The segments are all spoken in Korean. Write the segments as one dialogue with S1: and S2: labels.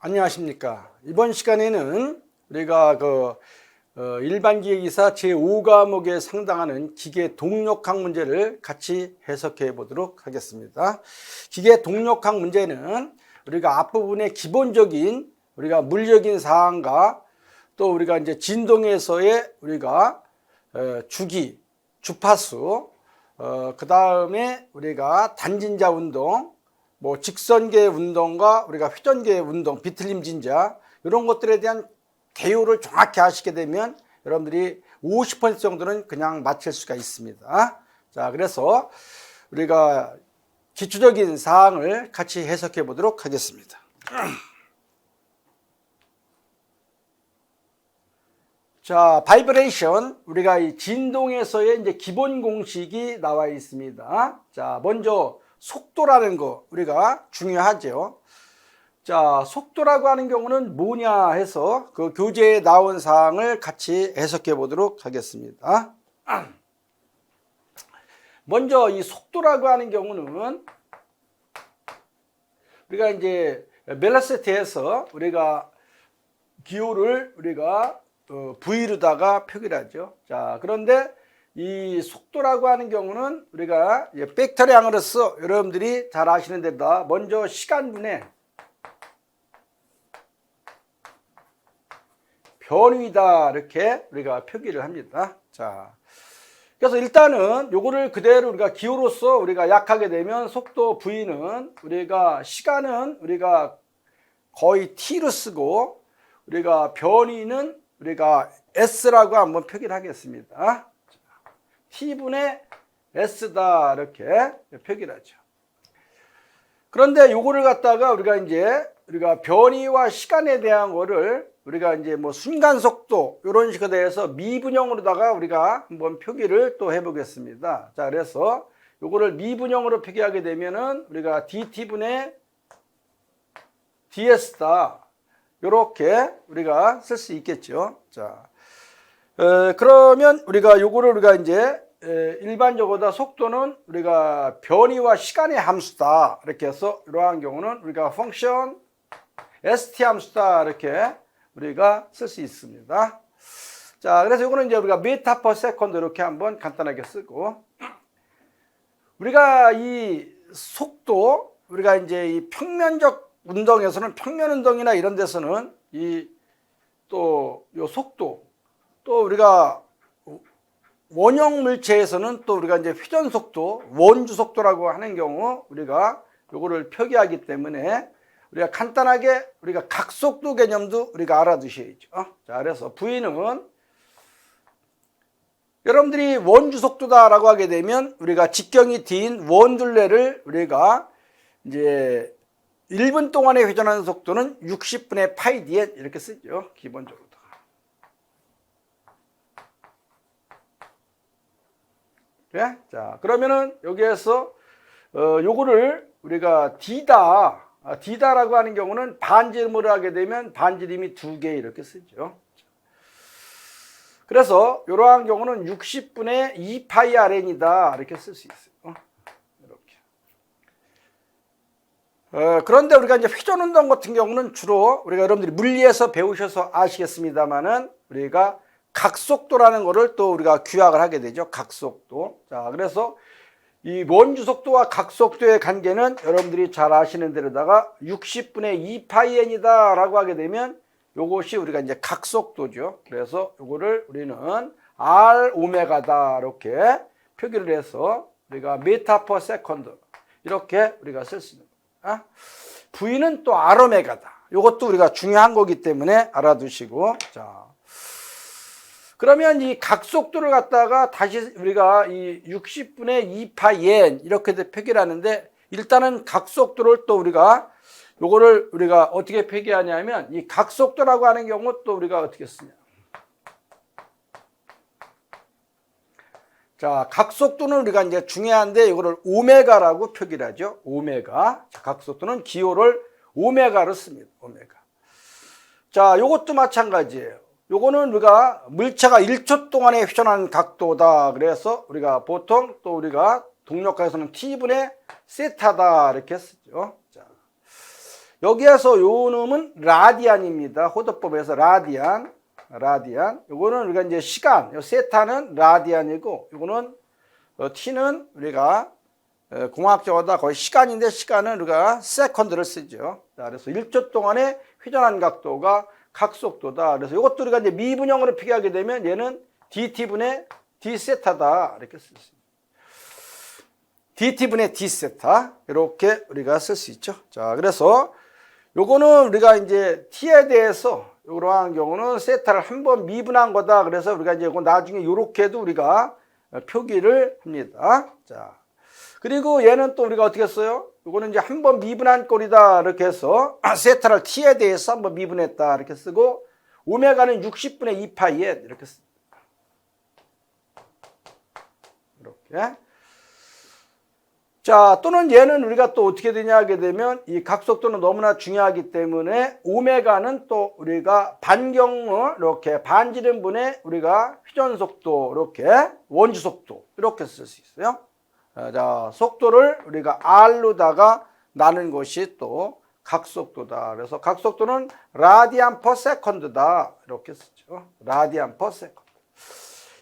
S1: 안녕하십니까. 이번 시간에는 우리가 일반 기계기사 제5과목에 상당하는 기계 동력학 문제를 같이 해석해 보도록 하겠습니다. 기계 동력학 문제는 우리가 앞부분에 기본적인 우리가 물리적인 사항과 또 우리가 이제 진동에서의 우리가 주기, 주파수, 그 다음에 우리가 단진자 운동, 뭐 직선계 운동과 우리가 회전계 운동, 비틀림 진자 이런 것들에 대한 개요를 정확히 아시게 되면 여러분들이 50% 정도는 그냥 맞힐 수가 있습니다. 자, 그래서 우리가 기초적인 사항을 같이 해석해 보도록 하겠습니다. 자, 바이브레이션, 우리가 이 진동에서의 이제 기본 공식이 나와 있습니다. 자, 먼저 속도라는 거 우리가 중요하죠. 자, 속도라고 하는 경우는 뭐냐 해서 그 교재에 나온 사항을 같이 해석해 보도록 하겠습니다. 먼저 이 속도라고 하는 경우는 우리가 이제 벨로시티에서 우리가 기호를 우리가 V로다가 표기를 하죠. 자, 그런데 이 속도라고 하는 경우는 우리가 벡터량으로서 여러분들이 잘 아시는 데다 먼저 시간분의 변위다 이렇게 우리가 표기를 합니다. 자, 그래서 일단은 요거를 그대로 우리가 기호로서 우리가 약하게 되면 속도 V는 우리가 시간은 우리가 거의 T로 쓰고 우리가 변위는 우리가 S라고 한번 표기를 하겠습니다. T분의 S다 이렇게 표기를 하죠. 그런데 요거를 갖다가 우리가 변위와 시간에 대한 거를 우리가 이제 뭐 순간 속도 이런 식으로 대해서 미분형으로다가 우리가 한번 표기를 또 해보겠습니다. 자, 그래서 요거를 미분형으로 표기하게 되면은 우리가 dt분의 ds다 요렇게 우리가 쓸 수 있겠죠. 자, 그러면 우리가 이제 일반적으로 속도는 우리가 변위와 시간의 함수다 이렇게 해서 이러한 경우는 우리가 펑션 st 함수다 이렇게 우리가 쓸 수 있습니다. 자, 그래서 이거는 이제 우리가 미터 퍼 세컨드 이렇게 한번 간단하게 쓰고 우리가 이 속도 우리가 이제 이 평면적 운동에서는 평면 운동이나 이런 데서는 요 속도 또 우리가 원형 물체에서는 또 우리가 이제 회전 속도, 원주 속도라고 하는 경우 우리가 요거를 표기하기 때문에 우리가 간단하게 우리가 각속도 개념도 우리가 알아두셔야죠. 자, 그래서 V는 여러분들이 원주 속도다라고 하게 되면 우리가 직경이 D인 원둘레를 우리가 이제 1분 동안에 회전하는 속도는 60분의 파이 dn 이렇게 쓰죠. 기본적으로. 그래? 자, 그러면은 여기에서 요거를 우리가 D다라고 하는 경우는 반지름으로 하게 되면 반지름이 2개 이렇게 쓰죠. 그래서 이러한 경우는 60분의 2파이 rn이다 이렇게 쓸 수 있어요. 이렇게. 그런데 우리가 이제 회전 운동 같은 경우는 주로 우리가 여러분들이 물리에서 배우셔서 아시겠습니다만은 우리가 각속도라는 거를 또 우리가 규약을 하게 되죠. 각속도. 자, 그래서 이 원주 속도와 각속도의 관계는 여러분들이 잘 아시는 대로다가 60분의 2파이 n이다 라고 하게 되면 요것이 우리가 이제 각속도죠. 그래서 요거를 우리는 r 오메가다 이렇게 표기를 해서 우리가 미터 퍼 세컨드 이렇게 우리가 쓸 수 있는 거야. V는 또 r 오메가다. 요것도 우리가 중요한 거기 때문에 알아두시고. 자, 그러면 이 각속도를 갖다가 다시 우리가 이 60분의 2파이 n 이렇게 표기를 하는데 일단은 각속도를 또 우리가 요거를 우리가 어떻게 표기하냐면 이 각속도라고 하는 경우 또 우리가 어떻게 쓰냐. 자, 각속도는 우리가 이제 중요한데 이거를 오메가라고 표기를 하죠. 오메가. 자, 각속도는 기호를 오메가로 씁니다. 오메가. 자, 요것도 마찬가지예요. 요거는 우리가 물체가 1초 동안에 회전하는 각도다. 그래서 우리가 보통 또 우리가 동력학에서는 T분의 세타다 이렇게 쓰죠. 자, 여기에서 요 놈은 라디안입니다. 호도법에서 라디안. 요거는 우리가 이제 시간, 요 세타는 라디안이고, 요거는 t는 우리가 공학적으로 거의 시간인데, 시간은 우리가 세컨드를 쓰죠. 자, 그래서 1초 동안에 회전한 각도가 각속도다. 그래서 이것도 우리가 이제 미분형으로 표기하게 되면 얘는 dt분의 d세타다. 이렇게 쓸 수 있습니다. dt분의 d세타. 이렇게 우리가 쓸 수 있죠. 자, 그래서 요거는 우리가 이제 t에 대해서 이러한 경우는 세타를 한번 미분한 거다. 그래서 우리가 이제 나중에 요렇게도 우리가 표기를 합니다. 자, 그리고 얘는 또 우리가 어떻게 써요? 이거는 이제 한번 미분한 꼴이다. 이렇게 해서 세타를 t에 대해서 한번 미분했다. 이렇게 쓰고 오메가는 60분의 2파이에 이렇게 씁니다. 이렇게. 자, 또는 얘는 우리가 또 어떻게 되냐 하게 되면 이 각속도는 너무나 중요하기 때문에 오메가는 또 우리가 반경을 이렇게 반지름분의 우리가 회전속도 이렇게 원주속도 이렇게 쓸 수 있어요. 자, 속도를 우리가 R로다가 나눈 것이 또 각속도다. 그래서 각속도는 라디안 퍼 세컨드다. 이렇게 쓰죠. 라디안 퍼 세컨드.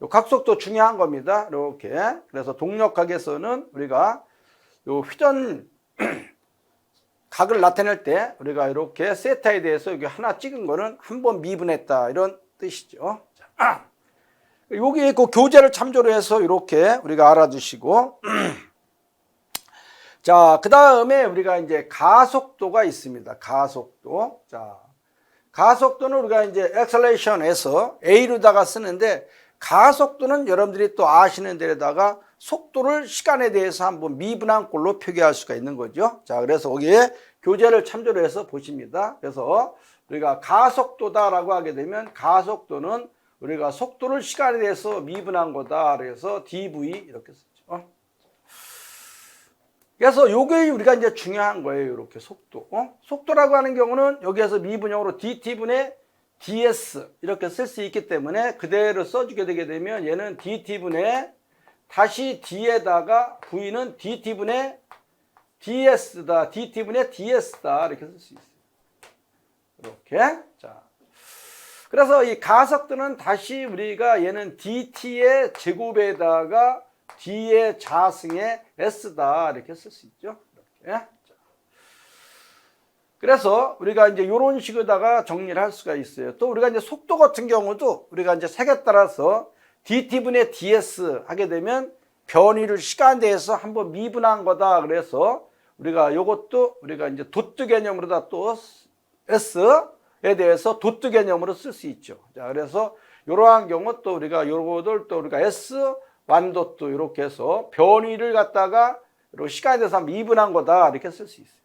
S1: 요 각속도 중요한 겁니다. 이렇게. 그래서 동력학에서는 우리가 요 회전 각을 나타낼 때 우리가 이렇게 세타에 대해서 여기 하나 찍은 거는 한번 미분했다. 이런 뜻이죠. 자, 여기 그 교재를 참조로 해서 이렇게 우리가 알아두시고 자, 그 다음에 우리가 이제 가속도가 있습니다. 가속도. 자, 가속도는 우리가 이제 acceleration에서 A로다가 쓰는데 가속도는 여러분들이 또 아시는 데다가 속도를 시간에 대해서 한번 미분한 꼴로 표기할 수가 있는 거죠. 자, 그래서 거기에 교재를 참조로 해서 보십니다. 그래서 우리가 가속도다라고 하게 되면 가속도는 우리가 속도를 시간에 대해서 미분한 거다. 그래서 dv 이렇게 쓰죠. 그래서 요게 우리가 이제 중요한 거예요. 이렇게 속도. 속도라고 하는 경우는 여기에서 미분형으로 dt분의 ds 이렇게 쓸 수 있기 때문에 그대로 써주게 되게 되면 얘는 dt분의 다시 d에다가 v는 dt분의 ds다. dt분의 ds다. 이렇게 쓸 수 있어요. 이렇게. 자. 그래서 이 가속도는 다시 우리가 얘는 dt의 제곱에다가 d의 자승의 s다. 이렇게 쓸 수 있죠. 이렇게. 자. 그래서 우리가 이제 이런 식으로다가 정리를 할 수가 있어요. 또 우리가 이제 속도 같은 경우도 우리가 이제 색에 따라서 dt분의 ds 하게 되면 변위를 시간 대해서 한번 미분한 거다. 그래서 우리가 요것도 우리가 이제 도트 개념으로다 또 s에 대해서 도트 개념으로 쓸 수 있죠. 자, 그래서 이러한 경우 또 우리가 요것을 또 우리가 s 완도트 이렇게 해서 변위를 갖다가 시간에 대해서 미분한 거다. 이렇게 쓸 수 있어요.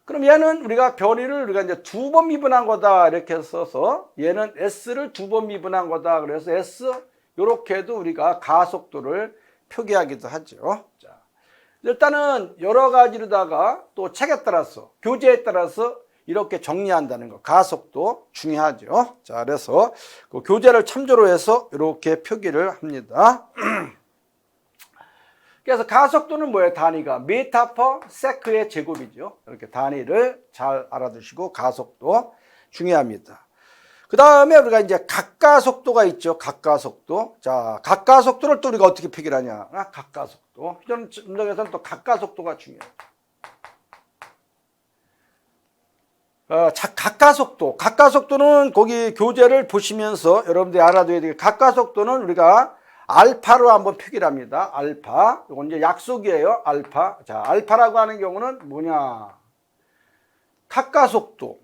S1: 그럼 얘는 우리가 변위를 우리가 이제 2번 미분한 거다. 이렇게 써서 얘는 s를 2번 미분한 거다. 그래서 s 요렇게도 우리가 가속도를 표기하기도 하죠. 자, 일단은 여러 가지로다가 또 책에 따라서 교재에 따라서 이렇게 정리한다는 거. 가속도 중요하죠. 자, 그래서 그 교재를 참조로 해서 이렇게 표기를 합니다. 그래서 가속도는 뭐예요? 단위가 미터 퍼 세크의 제곱이죠. 이렇게 단위를 잘 알아두시고 가속도 중요합니다. 그 다음에 우리가 이제 각가속도가 있죠. 각가속도. 자, 각가속도를 또 우리가 어떻게 표기를 하냐. 각가속도. 회전 운동에서는 또 각가속도가 중요해요. 각가속도. 각가속도는 거기 교재를 보시면서 여러분들이 알아둬야 돼요. 각가속도는 우리가 알파로 한번 표기를 합니다. 알파. 이건 이제 약속이에요. 알파. 자, 알파라고 하는 경우는 뭐냐. 각가속도.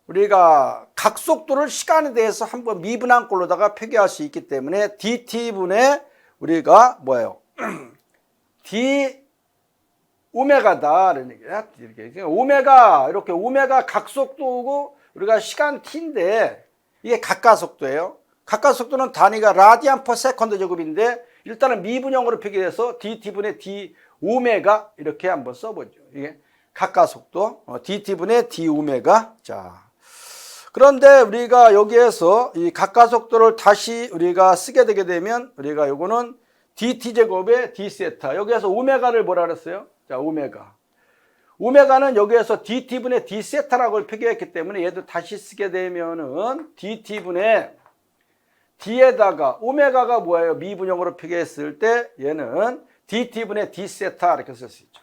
S1: 우리가 각속도를 시간에 대해서 한번 미분한 꼴로다가 표기할 수 있기 때문에 dt분의 우리가 뭐예요? d 오메가다. 이런 얘기야. 이렇게 오메가, 이렇게 오메가 각속도고 우리가 시간 t인데 이게 각가속도예요. 각가속도는 단위가 라디안 퍼 세컨드 제곱인데 일단은 미분형으로 표기해서 dt분의 d 오메가 이렇게 한번 써보죠. 이게 각가속도 dt분의 d 오메가. 자, 그런데 우리가 여기에서 이 각가속도를 다시 우리가 쓰게 되게 되면 우리가 요거는 dt 제곱의 d 세타. 여기에서 오메가를 뭐라 그랬어요? 자, 오메가. 오메가는 여기에서 dt분의 d세타라고 표기했기 때문에 얘도 다시 쓰게 되면은 dt분의 d에다가 오메가가 뭐예요? 미분형으로 표기했을 때 얘는 dt분의 d세타 이렇게 쓸 수 있죠.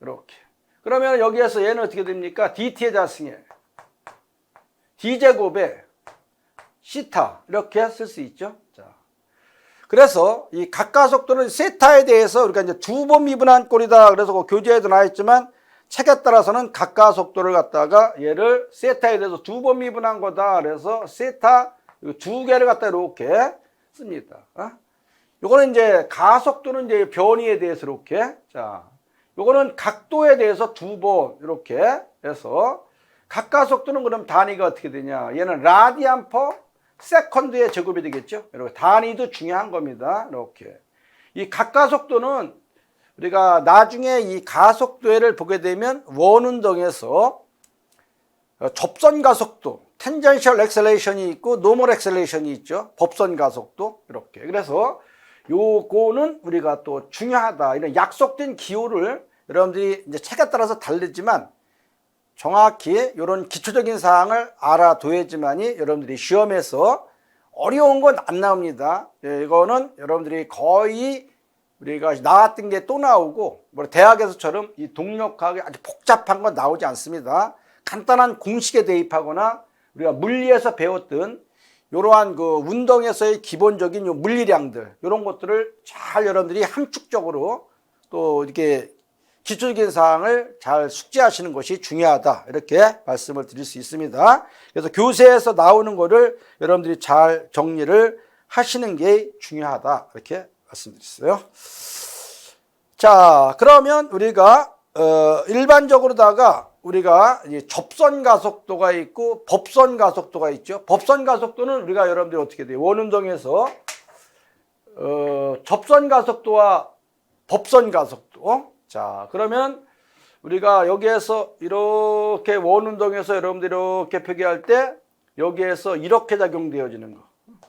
S1: 이렇게. 그러면 여기에서 얘는 어떻게 됩니까? dt의 자승에 d제곱에 시타 이렇게 쓸 수 있죠. 자, 그래서 이 각가속도는 세타에 대해서 우리가 이제 두 번 미분한 꼴이다. 그래서 그 교재에도 나와있지만 책에 따라서는 각가속도를 갖다가 얘를 세타에 대해서 두 번 미분한 거다. 그래서 세타 두 개를 갖다 이렇게 씁니다. 요거는 이제 가속도는 이제 변이에 대해서 이렇게. 자, 요거는 각도에 대해서 두 번 이렇게 해서 각가속도는 그럼 단위가 어떻게 되냐? 얘는 라디안 퍼 세컨드의 제곱이 되겠죠. 이렇게 단위도 중요한 겁니다. 이렇게 이 각가속도는 우리가 나중에 이 가속도를 보게 되면 원운동에서 접선 가속도, 텐전셜 엑셀레이션이 있고 노멀 엑셀레이션이 있죠. 법선 가속도 이렇게. 그래서 요거는 우리가 또 중요하다. 이런 약속된 기호를 여러분들이 이제 책에 따라서 다르지만 정확히 이런 기초적인 사항을 알아둬야지만이 여러분들이 시험에서 어려운 건 안 나옵니다. 이거는 여러분들이 거의 우리가 나왔던 게 또 나오고 뭐 대학에서처럼 이 동력학이 아주 복잡한 건 나오지 않습니다. 간단한 공식에 대입하거나 우리가 물리에서 배웠던 이러한 그 운동에서의 기본적인 요 물리량들 이런 것들을 잘 여러분들이 함축적으로 또 이렇게 기초적인 사항을 잘 숙지하시는 것이 중요하다. 이렇게 말씀을 드릴 수 있습니다. 그래서 교재에서 나오는 거를 여러분들이 잘 정리를 하시는 게 중요하다. 이렇게 말씀드렸어요. 자, 그러면 우리가 일반적으로다가 우리가 이제 접선 가속도가 있고 법선 가속도가 있죠. 법선 가속도는 우리가 여러분들이 어떻게 돼요? 원운동에서 접선 가속도와 법선 가속도. 자, 그러면 우리가 여기에서 이렇게 원운동에서 여러분들이 이렇게 표기할 때 여기에서 이렇게 작용되어지는 거.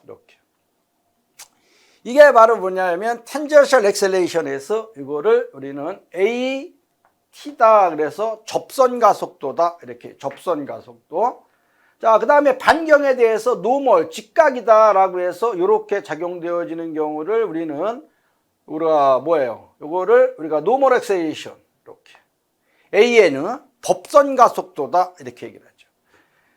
S1: 이렇게. 이게 바로 뭐냐면 텐전셜 엑셀레이션에서 이거를 우리는 AT다. 그래서 접선 가속도다. 이렇게 접선 가속도. 자, 그 다음에 반경에 대해서 노멀, 직각이다라고 해서 이렇게 작용되어지는 경우를 우리가 뭐예요? 요거를 우리가 노멀 엑셀레이션 이렇게. AN은 법선 가속도다. 이렇게 얘기를 하죠.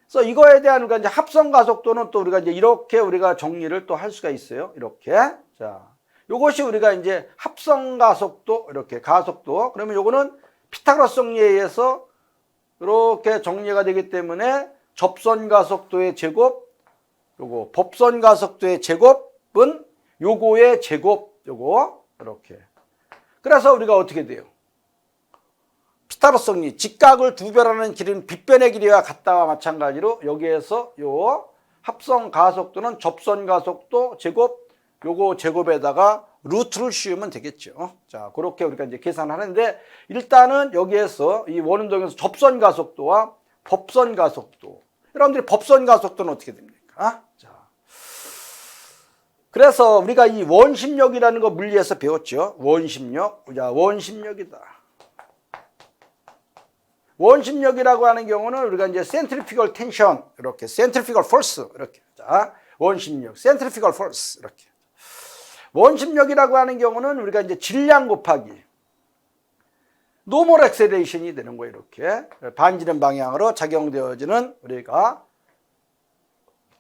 S1: 그래서 이거에 대한 우리가 이제 합선 가속도는 또 우리가 이제 이렇게 우리가 정리를 또 할 수가 있어요. 이렇게. 자, 요것이 우리가 이제 합선 가속도, 이렇게 가속도. 그러면 요거는 피타고라스 정리에 의해서 이렇게 정리가 되기 때문에 접선 가속도의 제곱, 요거 법선 가속도의 제곱은 요거의 제곱, 요거 이렇게. 그래서 우리가 어떻게 돼요? 피타고라스 정리, 직각을 두 배라는 길은 빗변의 길이와 같다와 마찬가지로 여기에서 요 합선 가속도는 접선 가속도 제곱, 요거 제곱에다가 루트를 씌우면 되겠죠. 자, 그렇게 우리가 이제 계산하는데 일단은 여기에서 이 원운동에서 접선 가속도와 법선 가속도. 여러분들이 법선 가속도는 어떻게 됩니까? 자. 그래서 우리가 이 원심력이라는 거 물리에서 배웠죠. 원심력. 자, 원심력이다. 원심력이라고 하는 경우는 우리가 이제 센트리피컬 텐션 이렇게 센트리피컬 포스 이렇게. 자, 원심력, 센트리피컬 포스 이렇게. 원심력이라고 하는 경우는 우리가 이제 질량 곱하기 노멀 엑셀레이션이 되는 거예요. 이렇게 반지름 방향으로 작용되어지는 우리가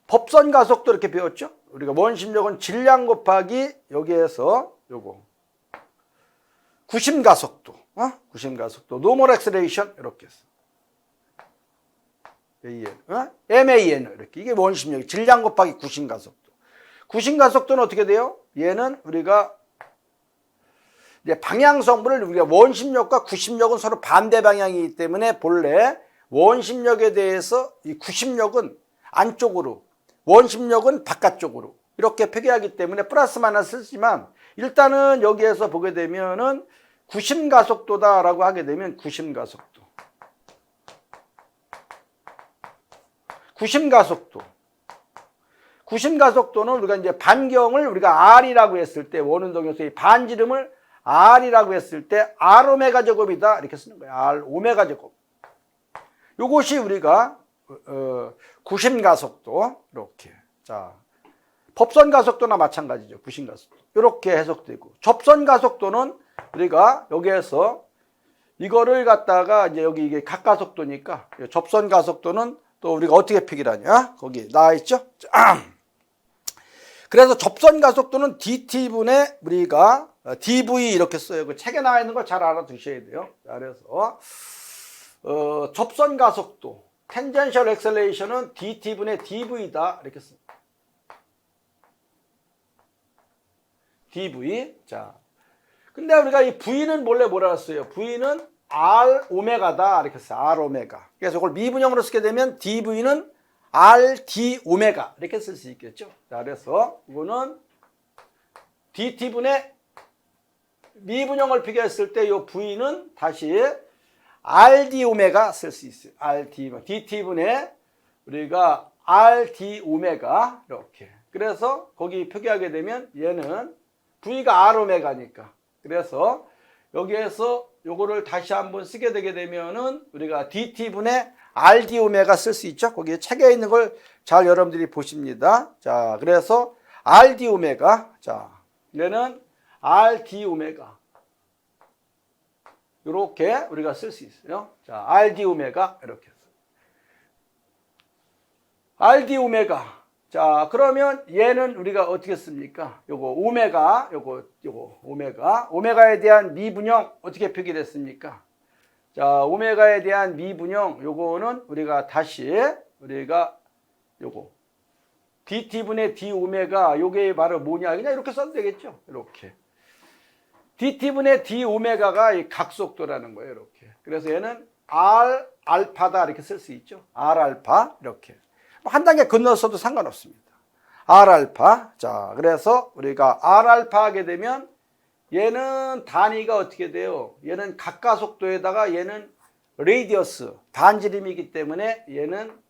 S1: 법선 가속도 이렇게 배웠죠. 우리가 원심력은 질량 곱하기 여기에서 요거 구심 가속도, 구심 가속도, 노멀 엑셀레이션 이렇게 해서 MAN 이렇게 이게 원심력, 질량 곱하기 구심 가속도. 구심 가속도는 어떻게 돼요? 얘는 우리가 이제 방향성분을 우리가 원심력과 구심력은 서로 반대 방향이기 때문에 본래 원심력에 대해서 이 구심력은 안쪽으로, 원심력은 바깥쪽으로 이렇게 표기하기 때문에 플러스 마이너스 쓰지만 일단은 여기에서 보게 되면은 구심 가속도다라고 하게 되면 구심 가속도. 구심 가속도. 구심 가속도는 우리가 이제 반경을 우리가 R이라고 했을 때 원운동에서 이 반지름을 R이라고 했을 때 R 오메가 제곱이다 이렇게 쓰는 거예요. R 오메가 제곱. 요것이 우리가 구심 가속도 이렇게. 자, 법선 가속도나 마찬가지죠. 구심 가속도. 이렇게 해석되고 접선 가속도는 우리가 여기에서 이거를 갖다가 이제 여기 이게 각가속도니까 접선 가속도는 또 우리가 어떻게 표기를 하냐? 거기 나와 있죠? 그래서 접선 가속도는 dt분의 우리가 dv 이렇게 써요. 그 책에 나와 있는 걸 잘 알아두셔야 돼요. 그래서 접선 가속도 텐젠셜 엑셀레이션은 dt분의 dv다 이렇게 씁니다. dv. 자, 근데 우리가 이 v는 원래 뭐라 했어요? v는 r 오메가다 이렇게 써요. r 오메가. 그래서 이걸 미분형으로 쓰게 되면 dv는 r d 오메가 이렇게 쓸 수 있겠죠. 자, 그래서 이거는 dt분의 미분형을 비교했을 때 이 v는 다시 rd 오메가 쓸 수 있어요. dt분의 우리가 rd 오메가 이렇게. 그래서 거기 표기하게 되면 얘는 v가 r 오메가니까. 그래서 여기에서 요거를 다시 한번 쓰게 되게 되면은 우리가 dt분의 rd 오메가 쓸 수 있죠. 거기 책에 있는 걸 잘 여러분들이 보십니다. 자, 그래서 rd 오메가. 자, 얘는 rd 오메가. 요렇게 우리가 쓸 수 있어요. 자, rd 오메가 이렇게. rd 오메가. 자, 그러면 얘는 우리가 어떻게 씁니까? 요거 오메가, 요거 오메가. 오메가에 대한 미분형 어떻게 표기를 했습니까? 자, 오메가에 대한 미분형 요거는 우리가 다시 우리가 요거 dt분의 d 오메가 요게 바로 뭐냐? 그냥 이렇게 써도 되겠죠? 이렇게. dt분의 d 오메가가 이 각속도라는 거예요. 이렇게. 그래서 얘는 r 알파다 이렇게 쓸 수 있죠. r 알파 이렇게. 한 단계 건너서도 상관없습니다. r 알파. 자, 그래서 우리가 r 알파 하게 되면 얘는 단위가 어떻게 돼요? 얘는 각가속도에다가 얘는 레디어스 반지름이기 때문에 얘는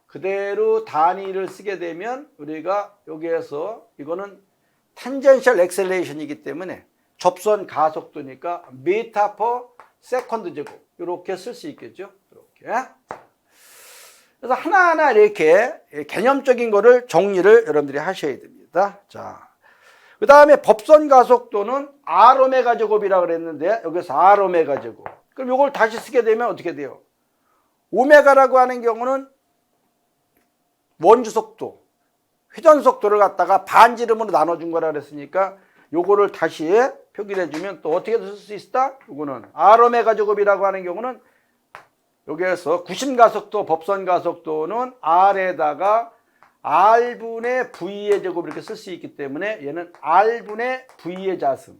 S1: 그대로 단위를 쓰게 되면 우리가 여기에서 이거는 탄젠셜 엑셀레이션이기 때문에 접선 가속도니까 미터 퍼 세컨드 제곱 이렇게 쓸 수 있겠죠. 이렇게. 그래서 하나하나 이렇게 개념적인 거를 정리를 여러분들이 하셔야 됩니다. 자, 그 다음에 법선 가속도는 r 오메가 제곱이라고 그랬는데 여기서 r 오메가 제곱. 그럼 이걸 다시 쓰게 되면 어떻게 돼요? 오메가라고 하는 경우는 원주 속도, 회전 속도를 갖다가 반지름으로 나눠준 거라 그랬으니까 요거를 다시 표기를 해주면 또 어떻게 쓸 수 있다? 요거는 r 오메가 제곱이라고 하는 경우는 여기에서 구심 가속도, 법선 가속도는 r에다가 r분의 v의 제곱 이렇게 쓸 수 있기 때문에 얘는 r분의 v의 자승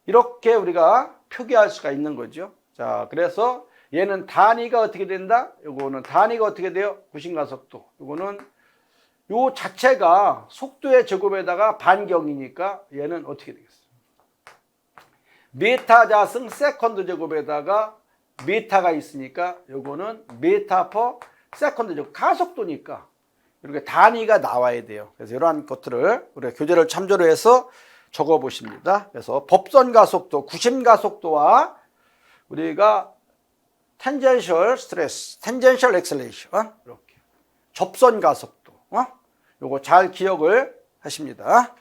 S1: 이렇게 우리가 표기할 수가 있는 거죠. 자, 그래서 얘는 단위가 어떻게 된다? 요거는 단위가 어떻게 돼요? 구심 가속도. 요거는 요 자체가 속도의 제곱에다가 반경이니까 얘는 어떻게 되겠어요? 미터 자승 세컨드 제곱에다가 미터가 있으니까 요거는 미터 퍼 세컨드 제곱 가속도니까 이렇게 단위가 나와야 돼요. 그래서 이러한 것들을 우리가 교재를 참조로 해서 적어 보십니다. 그래서 법선 가속도, 구심 가속도와 우리가 텐젠셜 스트레스, 텐젠셜 엑셀레이션 이렇게 접선 가속도 요거 잘 기억을 하십니다.